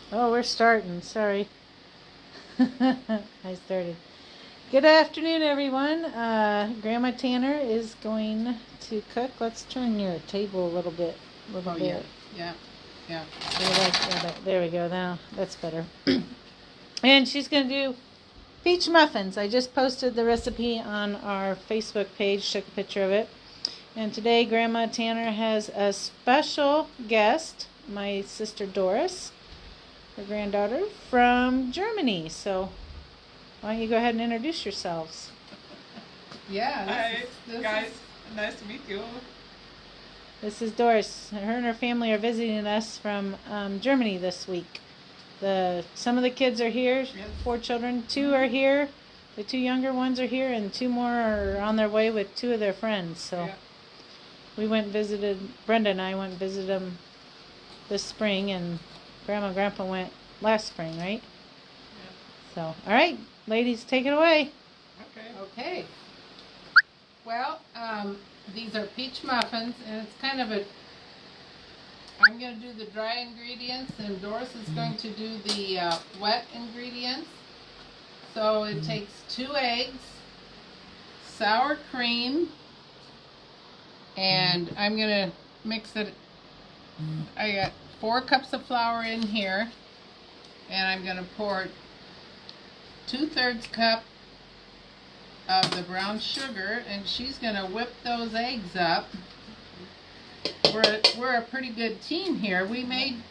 Oh, we're starting. Sorry. I started. Good afternoon, everyone. Grandma Tanner is going to cook. Let's turn your table a little bit. Yeah. There we go. Now that's better. And she's going to do peach muffins. I just posted the recipe on our Facebook page. Took a picture of it. And today, Grandma Tanner has a special guest, my sister Doris, her granddaughter, from Germany. So why don't you go ahead and introduce yourselves? Yeah. Hi, guys. Nice to meet you. This is Doris. Her and her family are visiting us from Germany this week. Some of the kids are here, Yes. 4 children. 2 are here. The 2 younger ones are here, and 2 more are on their way with 2 of their friends. So Yeah. we went and visited, Brenda and I went and visited them this spring, and Grandma and Grandpa went last spring, right? Yeah. So, all right, ladies, take it away. Okay. Well, these are peach muffins, and it's kind of I'm going to do the dry ingredients, and Doris is going to do the wet ingredients. So it takes 2 eggs, sour cream, and I'm going to mix it. I got 4 cups of flour in here, and I'm going to pour 2/3 cup of the brown sugar, and she's going to whip those eggs up. We're a pretty good team here. We made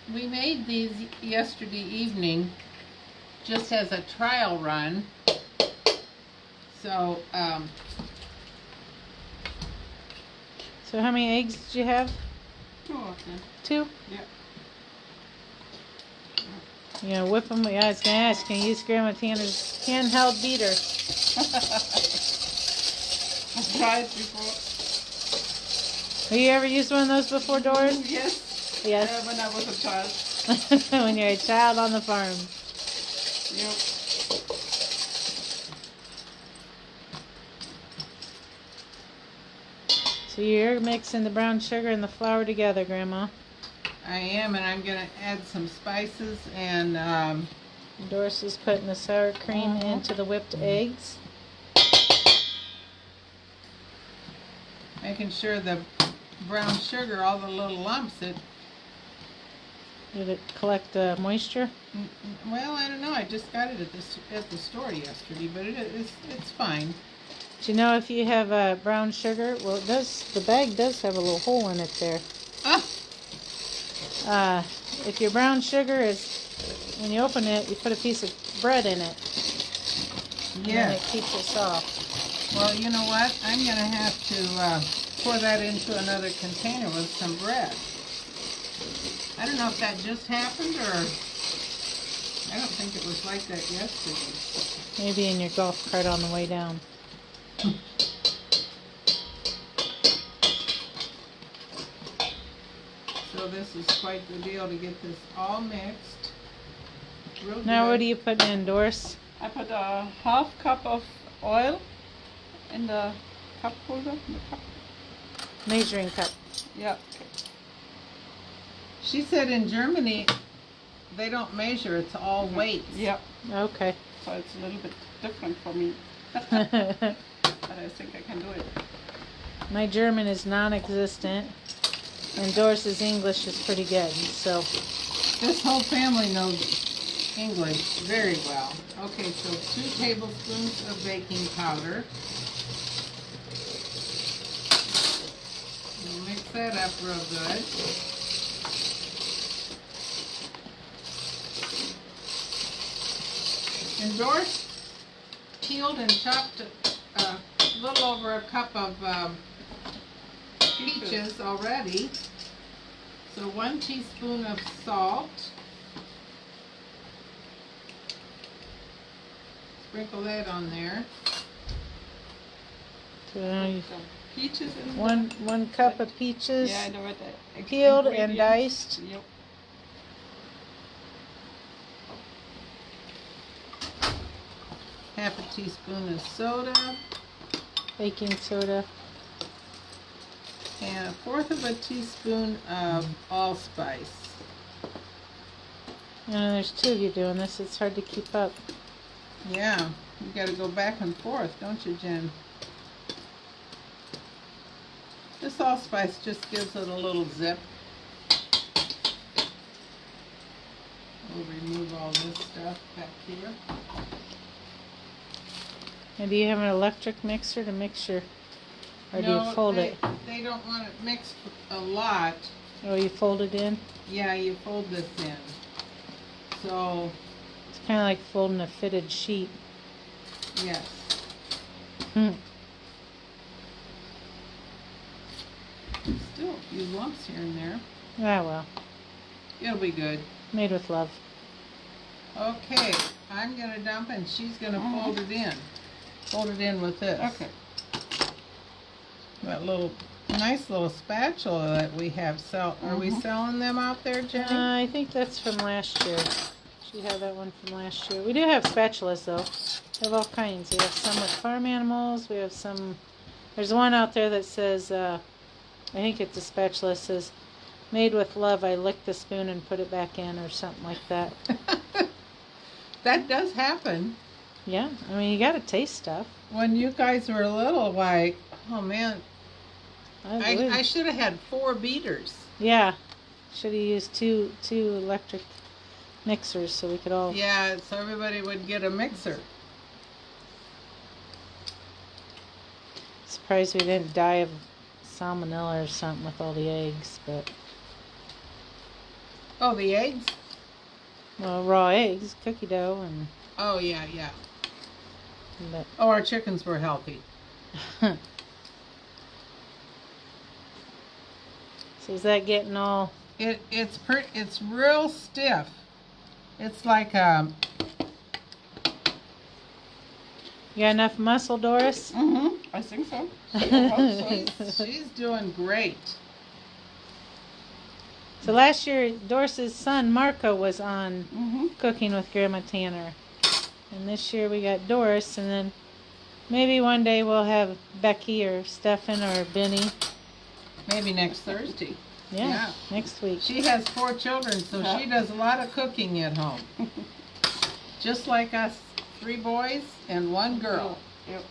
these yesterday evening just as a trial run. So So how many eggs did you have? 2 of them. 2? Yeah. You gonna whip them? Yeah, I was gonna ask. Can you use Grandma Tanner's handheld beater? I've tried before. Have you ever used one of those before, Doris? Yes. Yes. When I was a child. When you're a child on the farm. Yep. So you're mixing the brown sugar and the flour together, Grandma. I am, and I'm going to add some spices and Doris is putting the sour cream into the whipped eggs. making sure the brown sugar, all the little lumps, Did it collect the moisture? well, I don't know. I just got it at the store yesterday, but it's fine. Do you know if you have brown sugar? Well, it does. The bag does have a little hole in it there. If your brown sugar is, when you open it, you put a piece of bread in it. And then it keeps it soft. Well, you know what? I'm going to have to pour that into another container with some bread. I don't know if that just happened, or I don't think it was like that yesterday. Maybe in your golf cart on the way down. So this is quite the deal to get this all mixed. Real Now good. what are you putting in, Doris? I put a half cup of oil in the cup holder. Measuring cup. Yeah. She said in Germany they don't measure, it's all weights. Yeah. Okay. So it's a little bit different for me. But I think I can do it. My German is non-existent, and Doris's English is pretty good. So This whole family knows English very well. Okay, so 2 tablespoons of baking powder. We'll mix that up real good. And Doris peeled and chopped a little over a cup of peaches already. So 1 teaspoon of salt. Sprinkle that on there. so Some peaches in one cup of peaches, Yeah, I know what peeled and diced. Yep. Half a teaspoon of soda. Baking soda. And 1/4 of a teaspoon of allspice. There's two of you doing this. It's hard to keep up. Yeah, you got to go back and forth, don't you, Jen? This allspice just gives it a little zip. We'll remove all this stuff back here. And do you have an electric mixer to mix your, or do No, you fold it? They don't want it mixed a lot. Oh, you fold it in? Yeah, you fold this in. So, It's kind of like folding a fitted sheet. yes. Still a few lumps here and there. Ah, well. It'll be good. Made with love. Okay, I'm going to dump and she's going to fold it in. Fold it in with this. Okay. That little, nice little spatula that we have. Are we selling them out there, Jenny? I think that's from last year. She had that one from last year. We do have spatulas, though. We have all kinds. We have some with farm animals. We have some... There's one out there that says, I think it's a spatula, that says, made with love, I lick the spoon and put it back in, or something like that. That does happen. Yeah, I mean, you gotta taste stuff. When you guys were little, why, oh man, I should have had 4 beaters. Yeah, should have used two electric mixers so we could all... Yeah, so everybody would get a mixer. Surprised we didn't die of salmonella or something with all the eggs, but... Oh, the eggs? Well, raw eggs, cookie dough, and... Oh, yeah, yeah. But... Oh, our chickens were healthy. So is that getting all... It's real stiff. It's like You got enough muscle, Doris? I think so. I hope so. she's doing great. So last year, Doris's son, Marco, was on Cooking with Grandma Tanner. And this year we got Doris, and then maybe one day we'll have Becky or Stefan or Benny. Maybe next Thursday. Yeah, next week. She has 4 children, so she does a lot of cooking at home. Just like us, 3 boys and 1 girl. Yep.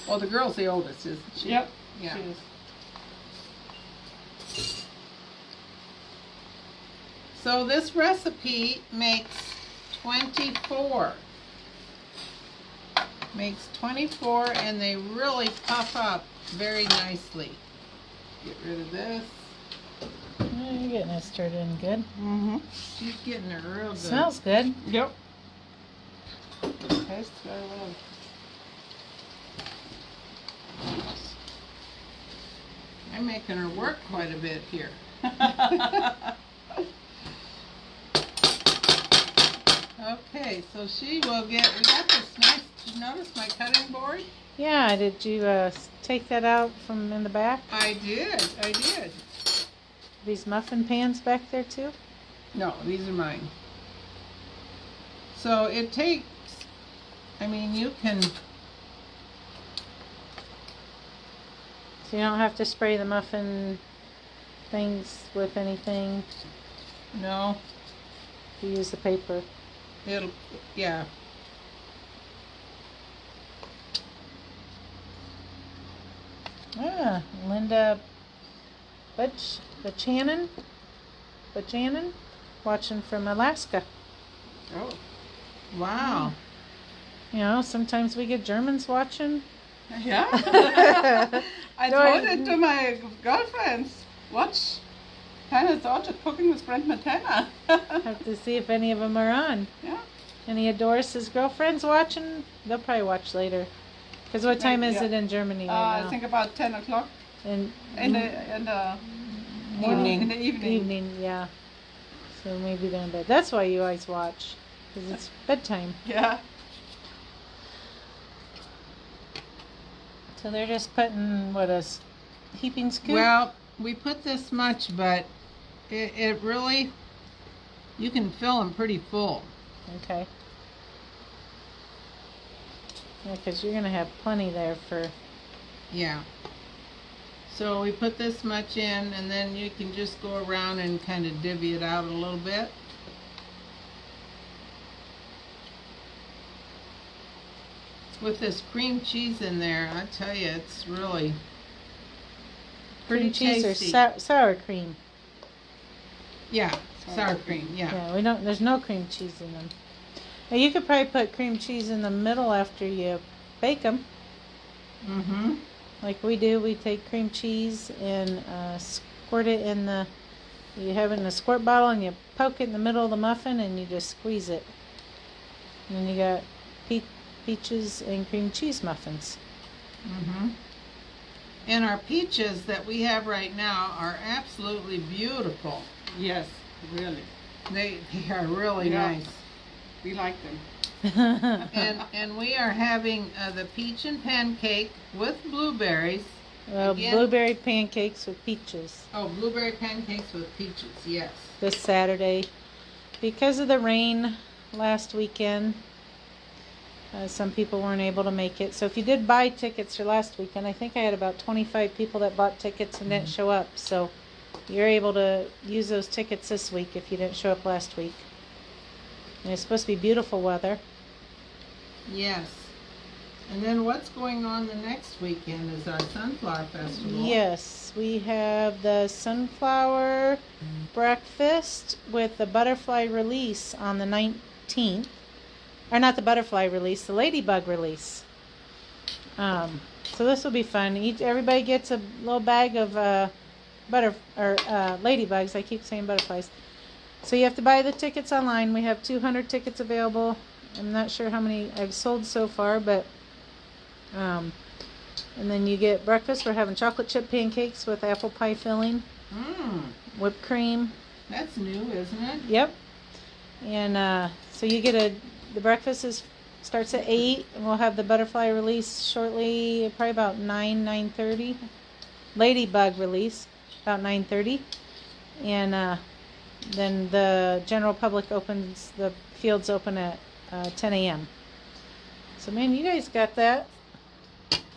Well, the girl's the oldest, isn't she? Yep. Yeah. She is. So this recipe makes 24. Makes 24, and they really puff up very nicely. Get rid of this. Oh, you're getting it stirred in good. She's getting it real good. Smells good. Yep. Tastes very well. I'm making her work quite a bit here. Okay, so she will get, we got this nice, did you notice my cutting board? Yeah, did you take that out from in the back? I did. These muffin pans back there too? No, these are mine. So it takes, I mean, you can, So you don't have to spray the muffin things with anything. no, You use the paper. it'll, yeah. Ah, Linda Buchanan, watching from Alaska. Oh, wow. You know, sometimes we get Germans watching. Yeah. I told it to my girlfriends. Watch Hannah's daughter cooking with Grandma Tanner. Have to see if any of them are on. Yeah. Any of Doris's girlfriends watching? They'll probably watch later. Because what time is it in Germany right now? I think about 10 o'clock In the Evening. In the evening. evening, yeah. So maybe they're in bed. That's why you always watch. Because it's bedtime. Yeah. So they're just putting, what, a heaping scoop? Well, we put this much, but it really, you can fill them pretty full. Okay. Yeah, because you're going to have plenty there for... Yeah. So we put this much in, and then you can just go around and kind of divvy it out a little bit. with this cream cheese in there, I tell you, it's really Cream pretty cheese tasty. or sour cream? Yeah, sour cream. Yeah. Yeah, we don't. There's no cream cheese in them. Now you could probably put cream cheese in the middle after you bake them. Mhm. Like we do. We take cream cheese and squirt it in the. You have it in a squirt bottle and you poke it in the middle of the muffin and you just squeeze it. And then you got peaches and cream cheese muffins. Mhm. And our peaches that we have right now are absolutely beautiful. Yes, really. They are really Yeah. nice. We like them. And we are having the peach and pancake with blueberries. Well, Again. blueberry pancakes with peaches Oh, blueberry pancakes with peaches. Yes. this Saturday. Because of the rain last weekend, some people weren't able to make it. So if you did buy tickets for last weekend, I think I had about 25 people that bought tickets and didn't show up. So you're able to use those tickets this week if you didn't show up last week. And it's supposed to be beautiful weather. Yes. And then what's going on the next weekend is our Sunflower Festival. Yes, we have the sunflower breakfast with the butterfly release on the 19th. Or not the butterfly release, the ladybug release. So this will be fun. Everybody gets a little bag of ladybugs. I keep saying butterflies. So you have to buy the tickets online. We have 200 tickets available. I'm not sure how many I've sold so far, but and then you get breakfast. We're having chocolate chip pancakes with apple pie filling, whipped cream. That's new, isn't it? Yep. And so you get the breakfast starts at 8, and we'll have the butterfly release shortly, probably about 9:30. Ladybug release about 9:30, and then the general public opens, the fields open at 10 a.m. So man, you guys got that.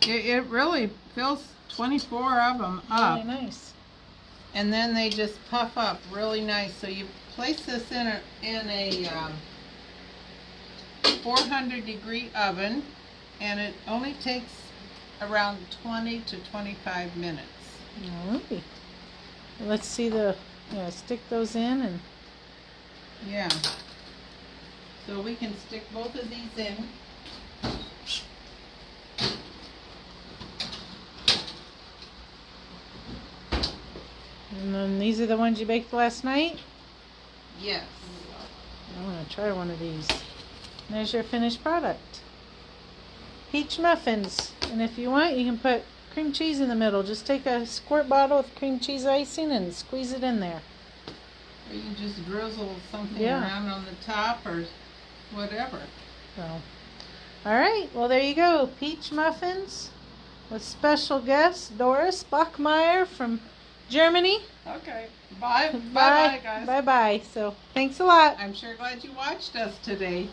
It really fills 24 of them up. Really nice. And then they just puff up really nice. So you place this in a 400-degree oven, and it only takes around 20 to 25 minutes. Alrighty. Let's see stick those in and. Yeah. So we can stick both of these in. And then these are the ones you baked last night? Yes. I want to try one of these. There's your finished product. Peach muffins. And if you want, you can put cream cheese in the middle. Just take a squirt bottle with cream cheese icing and squeeze it in there. Or you can just drizzle something Yeah. around on the top or whatever. So, all right. Well, there you go. Peach muffins with special guest Doris Bachmeyer from Germany. Okay. Bye. Bye, guys. Bye bye. So, thanks a lot. I'm sure glad you watched us today.